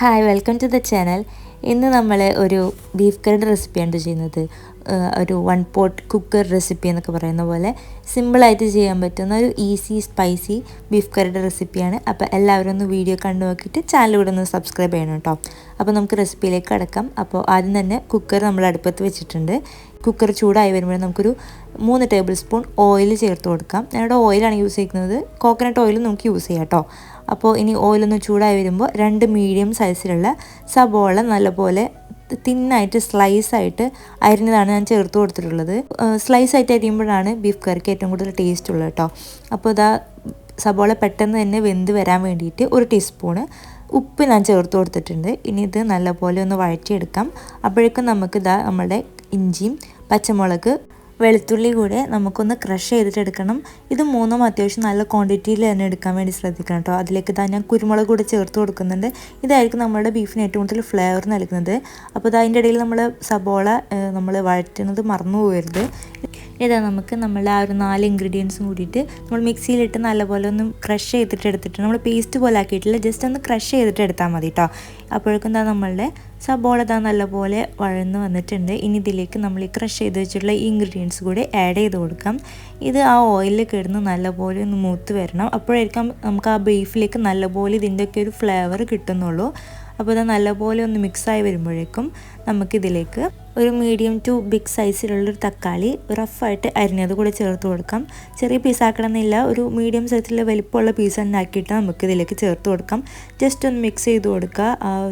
Hi welcome to the channel. ഇന്ന് നമ്മൾ ഒരു ബീഫ് കറിയുടെ റെസിപ്പിയാണ് ചെയ്യുന്നത്. ഒരു വൺ പോട്ട് കുക്കർ റെസിപ്പി എന്നൊക്കെ പറയുന്ന പോലെ സിമ്പിളായിട്ട് ചെയ്യാൻ പറ്റുന്ന ഒരു ഈസി സ്പൈസി ബീഫ് കറിയുടെ റെസിപ്പിയാണ്. അപ്പോൾ എല്ലാവരും ഒന്ന് വീഡിയോ കണ്ടു നോക്കിയിട്ട് ചാനൽ കൂടെ ഒന്ന് സബ്സ്ക്രൈബ് ചെയ്യണം കേട്ടോ. അപ്പോൾ നമുക്ക് റെസിപ്പിയിലേക്ക് കടക്കാം. അപ്പോൾ ആദ്യം തന്നെ കുക്കർ നമ്മൾ അടുപ്പത്ത് വെച്ചിട്ടുണ്ട്. കുക്കർ ചൂടായി വരുമ്പോൾ നമുക്കൊരു 3 ടേബിൾ സ്പൂൺ ഓയിൽ ചേർത്ത് കൊടുക്കാം. ഞാനിവിടെ ഓയിലാണ് യൂസ് ചെയ്യുന്നത്. കോക്കനട്ട് ഓയിൽ നമുക്ക് യൂസ് ചെയ്യാം കേട്ടോ. അപ്പോൾ ഇനി ഓയിലൊന്ന് ചൂടായി വരുമ്പോൾ 2 മീഡിയം സൈസിലുള്ള സബോള നല്ലപോലെ തിന്നായിട്ട് സ്ലൈസായിട്ട് അരിഞ്ഞതാണ് ഞാൻ ചേർത്ത് കൊടുത്തിട്ടുള്ളത്. സ്ലൈസായിട്ട് അരിയുമ്പോഴാണ് ബീഫ് കറിക്ക് ഏറ്റവും കൂടുതൽ ടേസ്റ്റ് ഉള്ളത് കേട്ടോ. അപ്പോൾ ഇതാ സബോള പെട്ടെന്ന് തന്നെ വെന്ത് വരാൻ വേണ്ടിയിട്ട് 1 ടീസ്പൂണ് ഉപ്പ് ഞാൻ ചേർത്ത് കൊടുത്തിട്ടുണ്ട്. ഇനി ഇത് നല്ലപോലെ ഒന്ന് വഴറ്റിയെടുക്കാം. അപ്പോഴേക്കും നമുക്ക് നമ്മുടെ ഇഞ്ചിയും പച്ചമുളക് വെളുത്തുള്ളി കൂടെ നമുക്കൊന്ന് ക്രഷ് ചെയ്തിട്ടെടുക്കണം. ഇത് മൂന്നും അത്യാവശ്യം നല്ല ക്വാണ്ടിറ്റിയിൽ തന്നെ എടുക്കാൻ വേണ്ടി ശ്രദ്ധിക്കണം കേട്ടോ. അതിലേക്ക് ഞാൻ കുരുമുളക് കൂടെ ചേർത്ത് കൊടുക്കുന്നുണ്ട്. ഇതായിരിക്കും നമ്മുടെ ബീഫിന് ഏറ്റവും കൂടുതൽ ഫ്ലേവർ നൽകുന്നത്. അപ്പോൾ അതിൻ്റെ ഇടയിൽ നമ്മൾ സബോള നമ്മൾ വഴറ്റുന്നത് മറന്നു പോകരുത്. ഇതാ നമുക്ക് നമ്മളുടെ ആ ഒരു 4 ഇൻഗ്രീഡിയൻസും കൂടിയിട്ട് നമ്മൾ മിക്സിയിലിട്ട് നല്ലപോലെ ഒന്ന് ക്രഷ് ചെയ്തിട്ട് എടുത്തിട്ട് നമ്മൾ പേസ്റ്റ് പോലെ ആക്കിയിട്ടില്ല, ജസ്റ്റ് ഒന്ന് ക്രഷ് ചെയ്തിട്ട് എടുത്താൽ മതി കേട്ടോ. അപ്പോഴേക്കും നമ്മളുടെ സബോള നല്ലപോലെ വഴന്ന് വന്നിട്ടുണ്ട്. ഇനി ഇതിലേക്ക് നമ്മൾ ഈ ക്രഷ് ചെയ്ത് വെച്ചിട്ടുള്ള ഈ ഇൻഗ്രീഡിയൻസ് കൂടി ആഡ് ചെയ്ത് കൊടുക്കാം. ഇത് ആ ഓയിലിൽ കിടന്ന് നല്ലപോലെ ഒന്ന് മൂത്ത് വരണം. അപ്പോഴായിരിക്കും നമുക്ക് ആ ബീഫിലേക്ക് നല്ലപോലെ ഇതിൻ്റെയൊക്കെ ഒരു ഫ്ലേവർ കിട്ടുന്നുള്ളൂ. അപ്പോൾ ഇത് നല്ലപോലെ ഒന്ന് മിക്സായി വരുമ്പോഴേക്കും നമുക്കിതിലേക്ക് ഒരു മീഡിയം ടു ബിഗ് സൈസിലുള്ളൊരു തക്കാളി റഫായിട്ട് അരിഞ്ഞത് കൂടെ ചേർത്ത് കൊടുക്കാം. ചെറിയ പീസാക്കണമെന്നില്ല, ഒരു മീഡിയം സൈസിലുള്ള വലിപ്പമുള്ള പീസ് തന്നെ ആക്കിയിട്ട് നമുക്കിതിലേക്ക് ചേർത്ത് കൊടുക്കാം. ജസ്റ്റ് ഒന്ന് മിക്സ് ചെയ്ത് കൊടുക്കുക.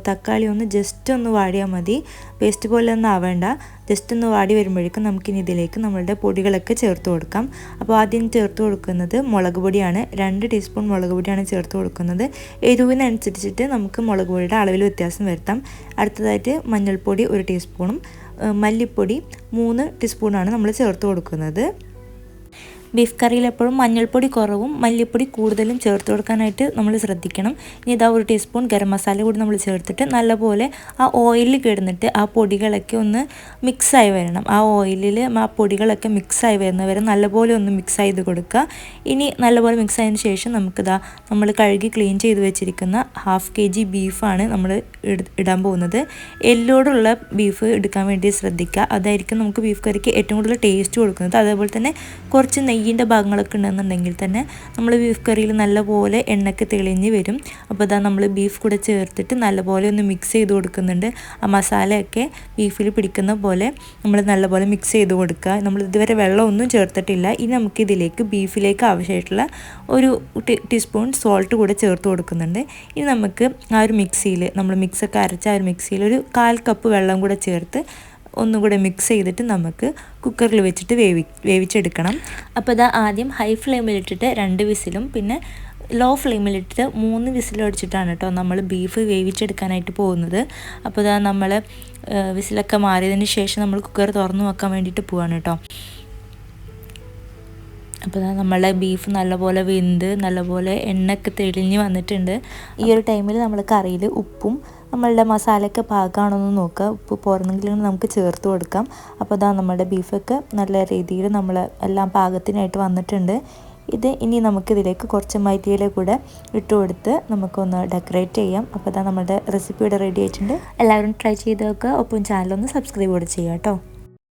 തക്കാളി ഒന്ന് ജസ്റ്റ് ഒന്ന് വാടിയാൽ മതി, പേസ്റ്റ് പോലെ ഒന്നും ആവേണ്ട. ജസ്റ്റ് ഒന്ന് വാടി വരുമ്പോഴേക്കും നമുക്കിനി ഇതിലേക്ക് നമ്മളുടെ പൊടികളൊക്കെ ചേർത്ത് കൊടുക്കാം. അപ്പോൾ ആദ്യം ചേർത്ത് കൊടുക്കുന്നത് മുളക് പൊടിയാണ്. 2 ടീസ്പൂൺ മുളക് പൊടിയാണ് ചേർത്ത് കൊടുക്കുന്നത്. എരിവിനനുസരിച്ചിട്ട് നമുക്ക് മുളക് പൊടിയുടെ അളവിൽ വ്യത്യാസം വരുത്താം. അടുത്തതായിട്ട് മഞ്ഞൾപ്പൊടി 1 ടീസ്പൂണും മല്ലിപ്പൊടി 3 ടീസ്പൂണാണ് നമ്മൾ ചേർത്ത് കൊടുക്കുന്നത്. ബീഫ് കറിയിൽ എപ്പോഴും മഞ്ഞൾപ്പൊടി കുറവും മല്ലിപ്പൊടി കൂടുതലും ചേർത്ത് കൊടുക്കാനായിട്ട് നമ്മൾ ശ്രദ്ധിക്കണം. ഇനി ഇതാ 1 ടീസ്പൂൺ ഗരം മസാല കൂടി നമ്മൾ ചേർത്തിട്ട് നല്ലപോലെ ആ ഓയിലിൽ കിടന്നിട്ട് ആ പൊടികളൊക്കെ ഒന്ന് മിക്സായി വരണം. ആ ഓയിലിൽ ആ പൊടികളൊക്കെ മിക്സായി വരുന്നവരെ നല്ലപോലെ ഒന്ന് മിക്സ് ചെയ്ത് കൊടുക്കുക. ഇനി നല്ലപോലെ മിക്സ് ആയതിന് ശേഷം നമുക്കിതാ നമ്മൾ കഴുകി ക്ലീൻ ചെയ്ത് വെച്ചിരിക്കുന്ന 1/2 kg ബീഫാണ് നമ്മൾ ഇടാൻ പോകുന്നത്. എല്ലോടുള്ള ബീഫ് എടുക്കാൻ വേണ്ടി ശ്രദ്ധിക്കുക. അതായിരിക്കും നമുക്ക് ബീഫ് കറിക്ക് ഏറ്റവും കൂടുതൽ ടേസ്റ്റ് കൊടുക്കുന്നത്. അതേപോലെ തന്നെ കുറച്ച് നെയ്യിൻ്റെ ഭാഗങ്ങളൊക്കെ ഉണ്ടെന്നുണ്ടെങ്കിൽ തന്നെ നമ്മൾ ബീഫ് കറിയിൽ നല്ലപോലെ എണ്ണയ്ക്ക് തെളിഞ്ഞ് വരും. അപ്പോൾ ഇതാ നമ്മൾ ബീഫ് കൂടെ ചേർത്തിട്ട് നല്ലപോലെ ഒന്ന് മിക്സ് ചെയ്ത് കൊടുക്കുന്നുണ്ട്. ആ മസാലയൊക്കെ ബീഫിൽ പിടിക്കുന്ന പോലെ നമ്മൾ നല്ലപോലെ മിക്സ് ചെയ്ത് കൊടുക്കുക. നമ്മൾ ഇതുവരെ വെള്ളമൊന്നും ചേർത്തിട്ടില്ല. ഇനി നമുക്കിതിലേക്ക് ബീഫിലേക്ക് ആവശ്യമായിട്ടുള്ള 1 ടീസ്പൂൺ സോൾട്ട് കൂടെ ചേർത്ത് കൊടുക്കുന്നുണ്ട്. ഇനി നമുക്ക് ആ ഒരു മിക്സിയിൽ നമ്മൾ മിക്സൊക്കെ അരച്ച ആ ഒരു മിക്സിയിൽ ഒരു 1/4 കപ്പ് വെള്ളം കൂടെ ചേർത്ത് ഒന്നും കൂടെ മിക്സ് ചെയ്തിട്ട് നമുക്ക് കുക്കറിൽ വെച്ചിട്ട് വേവിച്ചെടുക്കണം. അപ്പോൾ ഇതാ ആദ്യം ഹൈ ഫ്ലെയിമിലിട്ടിട്ട് 2 വിസിലും പിന്നെ ലോ ഫ്ലെയിമിലിട്ടിട്ട് 3 വിസിലും അടിച്ചിട്ടാണ് കേട്ടോ നമ്മൾ ബീഫ് വേവിച്ചെടുക്കാനായിട്ട് പോകുന്നത്. അപ്പോൾ ഇതാ നമ്മൾ വിസിലൊക്കെ മാറിയതിന് ശേഷം നമ്മൾ കുക്കർ തുറന്നു വെക്കാൻ വേണ്ടിയിട്ട് പോവാണ് കേട്ടോ. അപ്പോൾ നമ്മളെ ബീഫ് നല്ലപോലെ വെന്ത് നല്ലപോലെ എണ്ണയൊക്കെ തെളിഞ്ഞ് വന്നിട്ടുണ്ട്. ഈ ഒരു ടൈമിൽ നമ്മൾ കറിയിൽ ഉപ്പും നമ്മളുടെ മസാലയൊക്കെ പാകമാണെന്ന് നോക്കുക. ഉപ്പ് പോരെന്നെങ്കിലും നമുക്ക് ചേർത്ത് കൊടുക്കാം. അപ്പോൾ നമ്മുടെ ബീഫൊക്കെ നല്ല രീതിയിൽ നമ്മൾ എല്ലാം പാകത്തിനായിട്ട് വന്നിട്ടുണ്ട്. ഇനി നമുക്കിതിലേക്ക് കുറച്ച് മല്ലിയില കൂടെ ഇട്ട് കൊടുത്ത് നമുക്കൊന്ന് ഡെക്കറേറ്റ് ചെയ്യാം. അപ്പോൾ നമ്മുടെ റെസിപ്പി ഇവിടെ റെഡി ആയിട്ടുണ്ട്. എല്ലാവരും ട്രൈ ചെയ്ത് നോക്കുക. ഒപ്പം ചാനലൊന്ന് സബ്സ്ക്രൈബ് കൂടെ ചെയ്യാം കേട്ടോ.